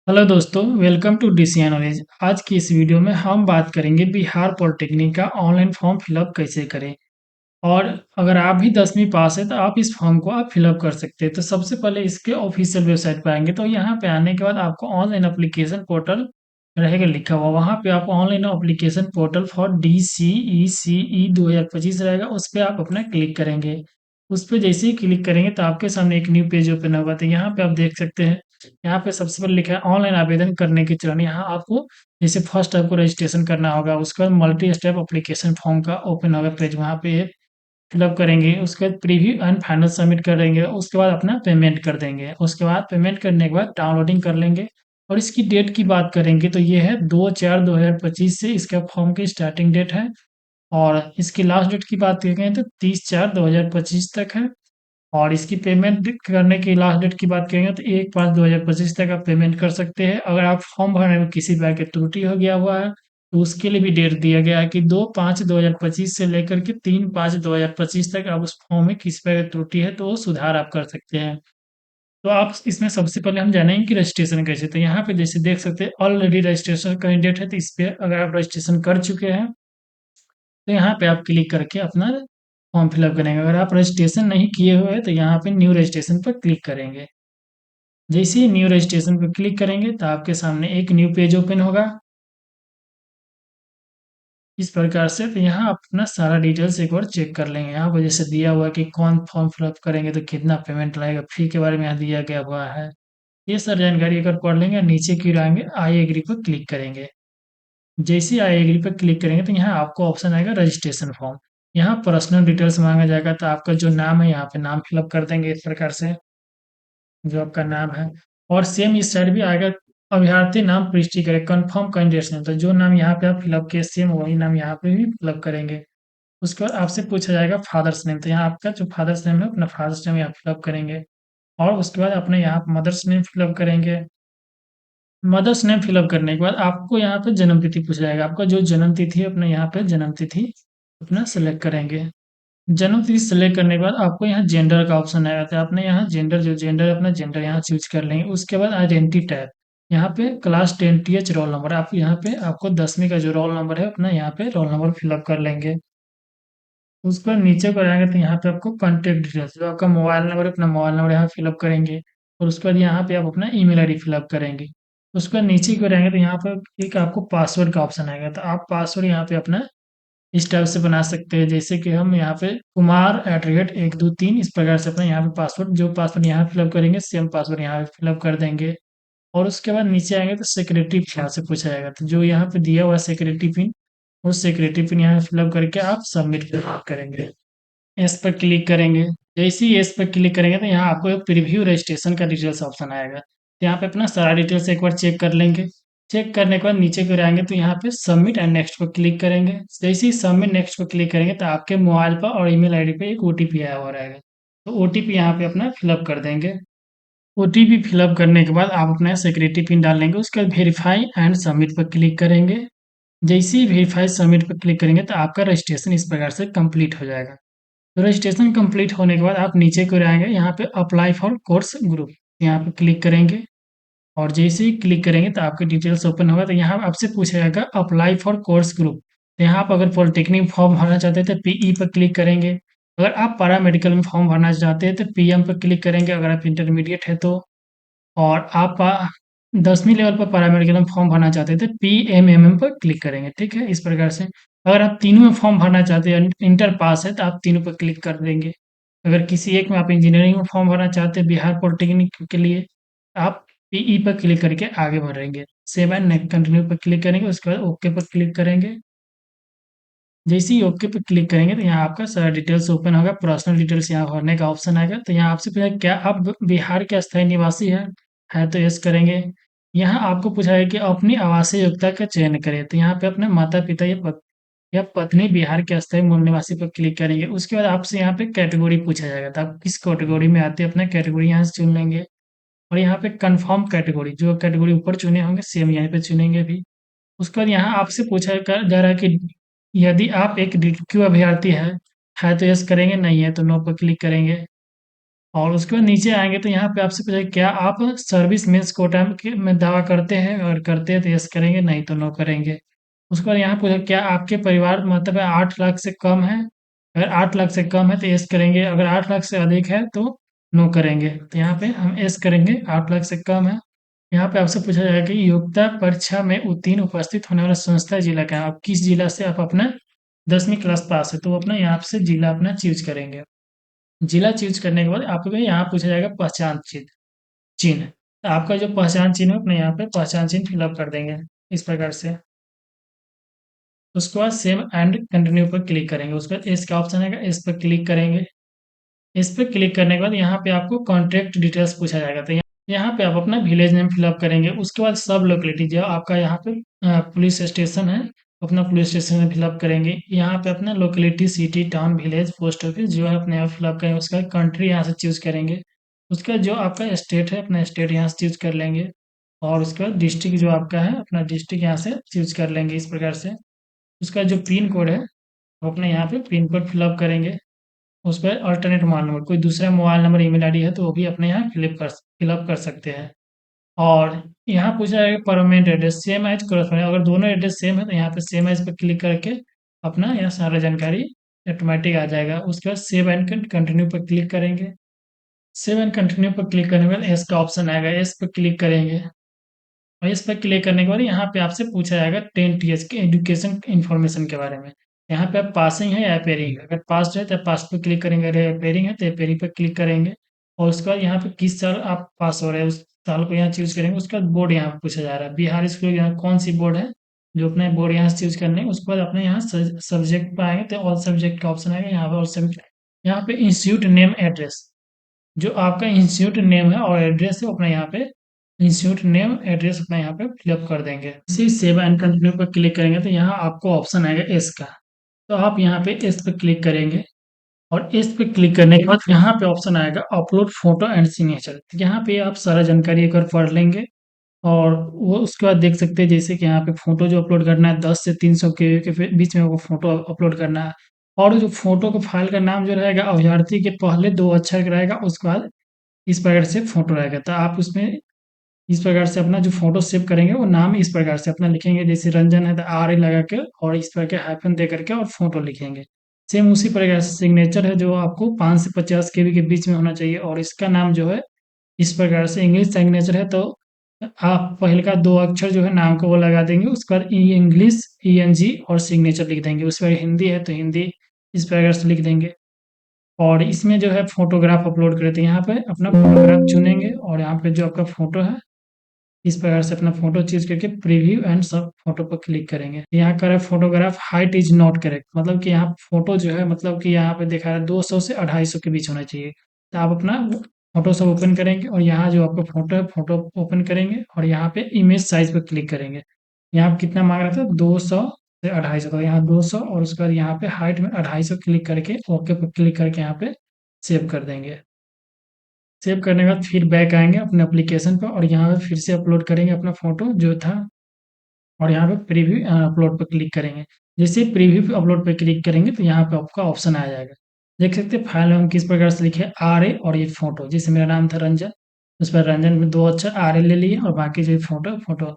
Hello दोस्तों, welcome to DCA knowledge. आज की इस वीडियो में हम बात करेंगे बिहार पॉलिटेक्निक का ऑनलाइन फॉर्म फिलअप कैसे करें। और अगर आप भी 10वीं पास है तो आप इस फॉर्म को आप फिलअप कर सकते हैं। तो सबसे पहले इसके ऑफिशियल वेबसाइट पर आएंगे, तो यहाँ पे आने के बाद आपको ऑनलाइन एप्लीकेशन पोर्टल रहेगा लिखा हुआ। वहाँ पे आप online application portal for DCECE 2025 रहेगा, उस पर आप अपना क्लिक करेंगे। उस पर जैसे ही क्लिक करेंगे तो आपके सामने एक न्यू पेज ओपन होगा। तो यहाँ पे आप देख सकते हैं, यहाँ पे सबसे पहले लिखा है ऑनलाइन आवेदन करने के चरण। यहाँ आपको जैसे फर्स्ट आपको रजिस्ट्रेशन करना होगा, उसके बाद मल्टी स्टेप एप्लीकेशन फॉर्म का ओपन होगा पेज, वहाँ पे फिलअप करेंगे। उसके बाद प्रीव्यू एंड फाइनल सबमिट करेंगे। उसके बाद अपना पेमेंट कर देंगे। उसके बाद पेमेंट करने के बाद डाउनलोडिंग कर लेंगे। और इसकी डेट की बात करेंगे तो ये है 2/4/2025 से इसका फॉर्म की स्टार्टिंग डेट है। और इसकी लास्ट डेट की बात करेंगे तो 30/4/2025 तक है। और इसकी पेमेंट करने की लास्ट डेट की बात करेंगे तो 1/5/2025 तक आप पेमेंट कर सकते हैं। अगर आप फॉर्म भरने में किसी प्रकार की त्रुटि हो गया हुआ है तो उसके लिए भी डेट दिया गया है कि 2/5/2025 से लेकर के 3/5/2025 तक आप उस फॉर्म में किसी प्रकार की त्रुटि है तो वो सुधार आप कर सकते हैं। तो आप इसमें सबसे पहले हम जानेंगे कि रजिस्ट्रेशन कैसे। तो यहाँ पे जैसे देख सकते हैं ऑलरेडी रजिस्ट्रेशन कैंडिडेट है, तो इस पे अगर आप रजिस्ट्रेशन कर चुके हैं तो यहाँ पे आप क्लिक करके अपना फॉर्म फिलअप करेंगे। अगर आप रजिस्ट्रेशन नहीं किए हुए हैं तो यहाँ पे न्यू रजिस्ट्रेशन पर क्लिक करेंगे। जैसे ही न्यू रजिस्ट्रेशन पर क्लिक करेंगे तो आपके सामने एक न्यू पेज ओपन होगा इस प्रकार से। तो यहाँ आप अपना सारा डिटेल्स एक बार चेक कर लेंगे। यहाँ पर जैसे दिया हुआ है कि कौन फॉर्म फिलअप करेंगे तो कितना पेमेंट लगेगा, फी के बारे में यहाँ दिया गया हुआ है। ये सारी जानकारी अगर पढ़ लेंगे, नीचे की आएंगे आई एग्री पर क्लिक करेंगे। जैसे ही आई एग्री पर क्लिक करेंगे तो यहाँ आपको ऑप्शन आएगा रजिस्ट्रेशन फॉर्म। यहाँ पर्सनल डिटेल्स मांगा जाएगा, तो आपका जो नाम है यहाँ पे नाम फिलअप कर देंगे इस प्रकार से, जो आपका नाम है। और सेम इस साइड भी आएगा, अभ्यर्थी नाम प्रविष्टि करें कन्फर्म कैंडिडेट्स नेम, तो जो नाम यहाँ पे आप फिलअप किए सेम वही नाम यहाँ पे भी फिलअप करेंगे। उसके बाद आपसे पूछा जाएगा फादर्स नेम, तो यहाँ आपका जो फादर्स नेम है अपना फादर्स नेम यहाँ फिलअप करेंगे। और उसके बाद अपने यहाँ मदर्स नेम फिलअप करेंगे। मदर्स नेम फिलअप करने के बाद आपको यहाँ पे जन्म तिथि पूछा जाएगा, आपका जो जन्म तिथि है अपने यहाँ पे जन्म तिथि अपना सेलेक्ट करेंगे। जन्म तिथि सेलेक्ट करने के बाद आपको यहाँ जेंडर का ऑप्शन आएगा, तो आपने यहाँ जेंडर जो जेंडर अपना जेंडर यहाँ चूज कर लेंगे। उसके बाद आइडेंटिटी टैब, यहाँ पे क्लास 10th रोल नंबर, आप यहाँ पे आपको 10वीं का जो रोल नंबर है अपना यहाँ पे रोल नंबर फिलअप कर लेंगे। उसके बाद नीचे को आएंगे तो यहाँ पे आपको कॉन्टेक्ट डिटेल्स, जो आपका मोबाइल नंबर है अपना मोबाइल नंबर यहाँ फिलअप करेंगे। और उसके बाद यहाँ पे आप अपना ईमेल आईडी फिलअप करेंगे। उसके बाद नीचे को रहेंगे तो यहाँ पर एक आपको पासवर्ड का ऑप्शन आएगा, तो आप पासवर्ड यहाँ पे अपना इस टाइप से बना सकते हैं, जैसे कि हम यहाँ पे कुमार@123 इस प्रकार से अपना यहाँ पे पासवर्ड, जो पासवर्ड यहाँ फिलअप करेंगे सेम पासवर्ड यहाँ पे फिलअप कर देंगे। और उसके बाद नीचे आएंगे तो सिक्योरिटी यहाँ से पूछा जाएगा, तो जो यहाँ पे दिया हुआ है सिक्योरिटी पिन, उस सिक्योरिटी पिन यहाँ फिलअप करके आप सबमिट करेंगे। इस पर क्लिक करेंगे। जैसे ही इस पर क्लिक करेंगे तो यहाँ आपको एक प्रीव्यू रजिस्ट्रेशन का डिटेल्स ऑप्शन आएगा, तो यहाँ पे अपना सारा डिटेल्स एक बार चेक कर लेंगे। चेक करने के बाद नीचे को आएंगे तो यहाँ पे सबमिट एंड नेक्स्ट पर क्लिक करेंगे। जैसे ही सबमिट नेक्स्ट पर क्लिक करेंगे तो आपके मोबाइल पर और ईमेल आईडी पे एक ओटीपी आया हुआ रहेगा, तो ओटीपी यहाँ पे अपना फिलअप कर देंगे। ओटीपी फिलअप करने के बाद आप अपना सिक्योरिटी पिन डाल लेंगे। उसके बाद वेरीफाई एंड सबमिट पर क्लिक करेंगे। जैसे ही वेरीफाई सबमिट पर क्लिक करेंगे तो आपका रजिस्ट्रेशन इस प्रकार से कंप्लीट हो जाएगा। तो रजिस्ट्रेशन कंप्लीट होने के बाद आप नीचे को आएंगे, यहाँ पे अप्लाई फॉर कोर्स ग्रुप, यहाँ पे क्लिक करेंगे। और जैसे ही क्लिक करेंगे तो आपके डिटेल्स ओपन होगा, तो यहाँ आपसे पूछा जाएगा अप्लाई फॉर कोर्स ग्रुप। तो यहाँ आप अगर पॉलिटेक्निक फॉर्म भरना चाहते हैं तो पीई पर क्लिक करेंगे। अगर आप पैरा मेडिकल में फॉर्म भरना चाहते हैं तो पीएम पर क्लिक करेंगे, अगर आप इंटरमीडिएट है तो। और आप 10वीं लेवल पर पैरामेडिकल में फॉर्म भरना चाहते थे पीएमएमएम पर क्लिक करेंगे, ठीक है इस प्रकार से। अगर आप तीनों में फॉर्म भरना चाहते हैं, इंटर पास है तो आप तीनों पर क्लिक कर देंगे। अगर किसी एक में आप इंजीनियरिंग में फॉर्म भरना चाहते हैं बिहार पॉलिटेक्निक के लिए, आप पीई पर क्लिक करके आगे बढ़ेंगे। सेव एंड नेक्स्ट कंटिन्यू पर क्लिक करेंगे। उसके बाद ओके पर क्लिक करेंगे। जैसे ही ओके पे क्लिक करेंगे तो यहाँ आपका सारा डिटेल्स ओपन होगा, पर्सनल डिटेल्स यहाँ भरने का ऑप्शन आएगा। तो यहाँ आपसे पूछा क्या आप बिहार के अस्थायी निवासी हैं, है तो यस करेंगे। यहाँ आपको पूछा है कि अपनी आवासीय योग्यता का चयन करें, तो यहाँ पे अपने माता पिता या पत्नी बिहार के अस्थायी मूल निवासी पर क्लिक करेंगे। उसके बाद आपसे यहाँ पे कैटेगरी पूछा जाएगा, तो आप किस कैटेगरी में आते हैं अपना कैटेगरी यहाँ से चुन लेंगे। और यहाँ पे कंफर्म कैटेगरी, जो कैटेगरी ऊपर चुने होंगे सेम यहाँ पे चुनेंगे भी। उसके बाद यहाँ आपसे पूछा जा रहा है कि यदि आप एक डीक्यू अभ्यर्थी है तो यस करेंगे, नहीं है तो नो पर क्लिक करेंगे। और उसके बाद नीचे आएँगे तो यहाँ पे आपसे पूछेगा क्या आप सर्विस मेंस कोटा में दावा करते हैं? अगर करते हैं तो येस करेंगे, नहीं तो नो करेंगे। उसके बाद यहाँ पूछेगा क्या आपके परिवार मतलब है 8 लाख से कम है? अगर 8 लाख से कम है तो येस करेंगे, अगर 8 लाख से अधिक है तो नो करेंगे। तो यहाँ पे हम येस करेंगे, 8 लाख से कम है। यहाँ पे आपसे पूछा जाएगा कि योग्यता परीक्षा में उत्तीर्ण उपस्थित होने वाला संस्था जिला क्या है? आप किस जिला से आप अपना 10वीं क्लास पास है, तो अपना यहाँ से जिला अपना चूज़ करेंगे। जिला चूज़ करने के बाद आपको यहाँ पूछा जाएगा पहचान चिन्ह। तो आपका जो पहचान चिन्ह है अपने यहाँ पे पहचान चिन्ह फिलअप कर देंगे इस प्रकार से। उसके बाद सेव एंड कंटिन्यू पर क्लिक करेंगे। उसके बाद इस का ऑप्शन आएगा, इस पर क्लिक करेंगे। इस पे क्लिक करने के बाद यहाँ पे आपको कॉन्टैक्ट डिटेल्स पूछा जाएगा। तो यहाँ पे आप अपना विलेज नेम फिलअप करेंगे। उसके बाद सब लोकेलिटी जो आपका यहाँ पे पुलिस स्टेशन है, अपना पुलिस स्टेशन में फिलअप करेंगे। यहाँ पे अपना locality, city, town, village, post office जो है अपने यहाँ फिलअप करेंगे। उसका कंट्री यहाँ से चूज करेंगे। उसके बाद जो आपका स्टेट है अपना स्टेट यहाँ से चूज कर लेंगे। और उसके बाद डिस्ट्रिक्ट जो आपका है अपना डिस्ट्रिक्ट यहाँ से चूज कर लेंगे इस प्रकार से। उसका जो पिन कोड है वो अपने यहाँ पे पिन कोड फिलअप करेंगे। उस पर अल्टरनेट मोबाइल नंबर, कोई दूसरा मोबाइल नंबर, ईमेल आईडी है तो वो भी अपने यहाँ फिलअप कर सकते हैं। और यहाँ पूछा है permanent address same as correspondent, अगर दोनों एड्रेस सेम है तो यहाँ पे सेम एज पे क्लिक करके अपना यहाँ सारा जानकारी ऑटोमेटिक आ जाएगा। उसके बाद सेव एंड कंटिन्यू पर क्लिक करेंगे। सेव एंड कंटिन्यू पर क्लिक करने के बाद एस का ऑप्शन आएगा, एस पर क्लिक करेंगे। और इस पर क्लिक करने के बाद यहाँ पे आपसे पूछा जाएगा 10 टीएच के एजुकेशन इन्फॉर्मेशन के बारे में। यहाँ पे आप पासिंग है या अपेयरिंग है, अगर पास है तो पास पे क्लिक करेंगे, अगर अपेयरिंग है तो अपेयरिंग पे क्लिक करेंगे। और उसके बाद यहाँ पे किस साल आप पास हो रहे हैं उस साल को यहाँ चूज करेंगे। उसके बाद बोर्ड यहाँ पे पूछा जा रहा है, बिहार स्कूल यहाँ कौन सी बोर्ड है, जो अपने बोर्ड यहाँ से चूज करने है। उसके बाद अपने यहाँ सब्जेक्ट पे आएंगे तो ऑल सब्जेक्ट का ऑप्शन आएगा, यहाँ पे ऑल सब्जेक्ट। यहाँ पे इंस्टीट्यूट नेम एड्रेस, जो आपका इंस्टीट्यूट नेम है और एड्रेस है अपना यहाँ पे इंस्टीट्यूट नेम एड्रेस अपना यहाँ पे फिलअप कर देंगे। इसी सेव एंड कंटिन्यू पर क्लिक करेंगे तो यहाँ आपको ऑप्शन आएगा एस का, तो आप यहाँ पे एस पे क्लिक करेंगे। और इस पे क्लिक करने के बाद यहाँ पे ऑप्शन आएगा अपलोड फोटो एंड सिग्नेचर। यहाँ पे आप सारा जानकारी एक बार पढ़ लेंगे। और वो उसके बाद देख सकते हैं जैसे कि यहाँ पे फोटो जो अपलोड करना है 10 से 300 के बीच में वो फोटो अपलोड करना है। और जो फोटो को फाइल का नाम जो रहेगा अभ्यर्थी के पहले 2 अक्षर का रहेगा, उसके बाद इस प्रकार से फोटो रहेगा। तो आप उसमें इस प्रकार से अपना जो फोटो सेव करेंगे वो नाम इस प्रकार से अपना लिखेंगे, जैसे रंजन है तो आर ए लगा के और इस प्रकार के हाइफन दे करके और फोटो लिखेंगे। सेम उसी प्रकार से सिग्नेचर है जो आपको 5 से 50 केबी के बीच में होना चाहिए। और इसका नाम जो है इस प्रकार से इंग्लिश सिग्नेचर है तो आप पहले का 2 अक्षर जो है नाम को वो लगा देंगे। उसके बाद ई इंग्लिश ENG और सिग्नेचर लिख देंगे। उसके बाद हिंदी है तो हिंदी इस प्रकार से लिख देंगे। और इसमें जो है फोटोग्राफ अपलोड करे तो यहाँ पे अपना फोटोग्राफ चुनेंगे और यहाँ पे जो आपका फोटो है इस प्रकार से अपना फोटो चूज करके प्रीव्यू एंड सब फोटो पर क्लिक करेंगे। यहाँ कर photograph height is not correct, मतलब कि यहाँ फोटो जो है मतलब कि यहाँ पे दिखा रहा है 200 से 250 के बीच होना चाहिए। तो आप अपना फोटो सब ओपन करेंगे और यहाँ जो आपका फोटो है फोटो ओपन करेंगे और यहाँ पे इमेज साइज पर क्लिक करेंगे। यहाँ पे कितना मांग रहा था 200 से 250, तो यहाँ 200 और उसके बाद यहाँ पे हाइट में 250 क्लिक करके ओके पर क्लिक करके यहाँ पे सेव कर देंगे। सेव करने के बाद फिर बैक आएंगे अपने एप्लीकेशन पर और यहाँ पे फिर से अपलोड करेंगे अपना फोटो जो था। और यहाँ पे प्रीव्यू अपलोड पर क्लिक करेंगे। जैसे प्रीव्यू अपलोड पर क्लिक करेंगे तो यहाँ पे आपका ऑप्शन आ जाएगा। देख सकते हैं फाइल में हम किस प्रकार से लिखे RA और ये फोटो, जैसे मेरा नाम था रंजन, उस पर रंजन में 2 अक्षर RA ले लिए और बाकी जो फोटो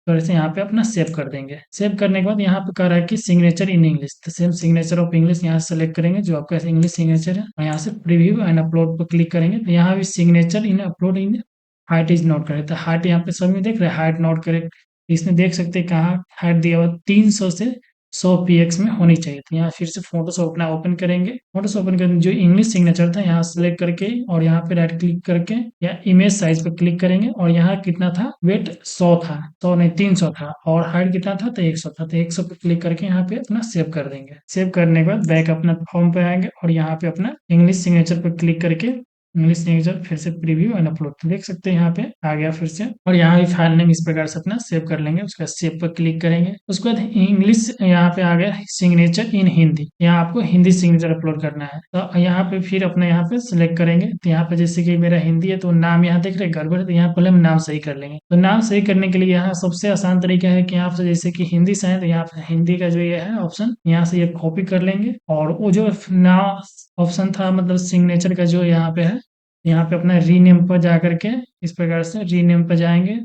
तो ऐसे यहाँ पे अपना सेव कर देंगे। सेव करने के बाद यहाँ पे कह रहा है कि सिग्नेचर इन इंग्लिश, तो सेम सिग्नेचर ऑफ इंग्लिश यहाँ से सेलेक्ट करेंगे जो आपका इंग्लिश सिग्नेचर है और यहाँ से प्रीव्यू एंड अपलोड पर क्लिक करेंगे तो यहाँ भी signature in upload in height is not correct. तो हाइट यहाँ पे सब में देख रहे हैं हाइट नॉट करेक्ट, इसमें देख सकते हैं कहाँ हाइट दिया हुआ 300 से 100 px में होनी चाहिए। तो यहाँ फिर से फोटोशॉप अपना ओपन करेंगे। फोटोशॉप ओपन करके जो इंग्लिश सिग्नेचर था यहाँ सेलेक्ट करके और यहाँ पे राइट क्लिक करके या इमेज साइज पे क्लिक करेंगे और यहाँ कितना था वेट 100 था, 100 नहीं 300 था और हाइट कितना था तो 100 था, तो 100 पे क्लिक करके यहाँ पे अपना सेव कर देंगे। सेव करने के बाद बैक अपना फॉर्म पे आएंगे और यहाँ पे अपना इंग्लिश सिग्नेचर पे क्लिक करके इंग्लिश सिग्नेचर फिर से प्रीव्यू एंड अपलोड, तो देख सकते हैं यहाँ पे आ गया फिर से। और यहाँ भी फाइल नेम इस प्रकार से अपना सेव कर लेंगे। उसका सेव पर क्लिक करेंगे। उसके बाद इंग्लिश यहाँ पे आ गया सिग्नेचर इन हिंदी, यहाँ आपको हिंदी सिग्नेचर अपलोड करना है। तो यहाँ पे फिर अपने यहाँ पे सिलेक्ट करेंगे। तो यहाँ पे जैसे कि मेरा हिंदी है तो नाम यहाँ देख रहे गड़बड़ है, तो यहाँ पहले हम नाम सही कर लेंगे। तो नाम सही करने के लिए यहाँ सबसे आसान तरीका है कि यहाँ पे जैसे कि हिंदी से है तो यहाँ पे हिंदी का जो ये है ऑप्शन यहाँ से ये कॉपी कर लेंगे और वो जो नाम ऑप्शन था मतलब सिग्नेचर का जो यहाँ पे है यहाँ पे अपना रीनेम पर जा करके इस प्रकार से रीनेम पर जाएंगे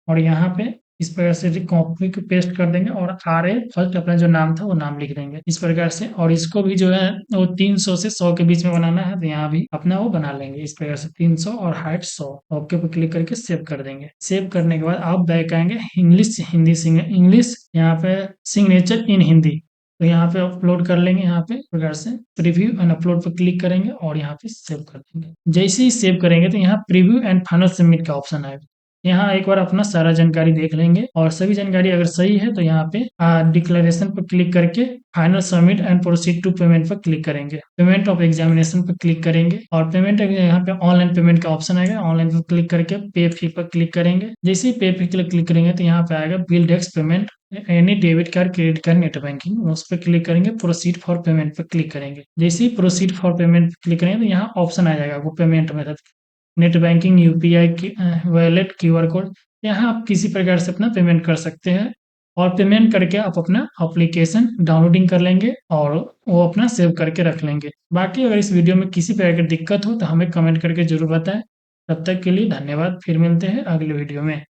और यहाँ पे इस प्रकार से कॉपी को पेस्ट कर देंगे और RA फर्स्ट अपना जो नाम था वो नाम लिख देंगे इस प्रकार से। और इसको भी जो है वो 300 से 100 के बीच में बनाना है, तो यहाँ भी अपना वो बना लेंगे इस प्रकार से 300 और हाइट 100। ओके पे क्लिक करके सेव कर देंगे। सेव करने के बाद आप बैक आएंगे इंग्लिश हिंदी इंग्लिश, यहाँ पे सिग्नेचर इन हिंदी, तो यहाँ पे अपलोड कर लेंगे। यहाँ पे प्रकार से प्रीव्यू एंड अपलोड पर क्लिक करेंगे और यहाँ पे सेव कर देंगे। जैसे ही सेव करेंगे तो यहाँ प्रीव्यू एंड फाइनल सबमिट का ऑप्शन आएगा। यहाँ एक बार अपना सारा जानकारी देख लेंगे और सभी जानकारी अगर सही है तो यहाँ पे डिक्लेरेशन पर क्लिक करके final submit and proceed to payment पर क्लिक करेंगे। पेमेंट ऑफ एग्जामिनेशन पर क्लिक करेंगे और पेमेंट यहाँ पे ऑनलाइन पेमेंट का ऑप्शन आएगा। ऑनलाइन पर क्लिक करके पे फी पर क्लिक करेंगे। जैसे ही पे फी क्लिक करेंगे तो यहाँ पे आएगा bill desk payment any debit card credit card net banking, उस पर क्लिक करेंगे। प्रोसीड फॉर पेमेंट पर क्लिक करेंगे। जैसे ही प्रोसीड फॉर पेमेंट क्लिक करेंगे तो यहाँ ऑप्शन आ जाएगा वो payment method, net banking, UPI की वॉलेट, क्यूआर कोड। यहाँ आप किसी प्रकार से अपना पेमेंट कर सकते हैं और पेमेंट करके आप अपना एप्लीकेशन डाउनलोडिंग कर लेंगे और वो अपना सेव करके रख लेंगे। बाकी अगर इस वीडियो में किसी प्रकार की दिक्कत हो तो हमें कमेंट करके जरूर बताएं। तब तक के लिए धन्यवाद, फिर मिलते हैं अगले वीडियो में।